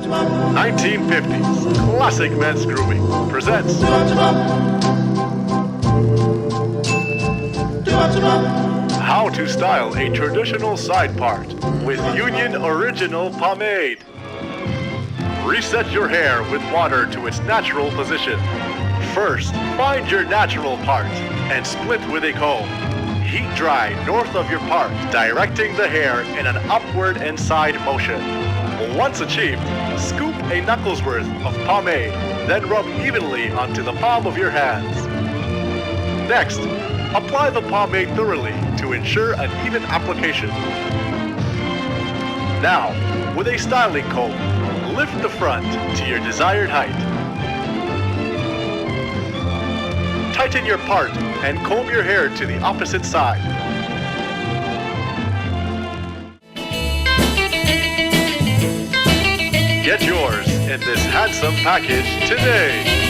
1950s Classic Men's Grooming presents How to Style a Traditional Side Part with Union Original Pomade. Reset your hair with water to its natural position. First, find your natural part and split with a comb. Heat dry north of your part, directing the hair in an upward and side motion. Once achieved, scoop a knuckle's worth of pomade, then rub evenly onto the palm of your hands. Next, apply the pomade thoroughly to ensure an even application. Now, with a styling comb, lift the front to your desired height. Tighten your part and comb your hair to the opposite side. Get yours in this handsome package today.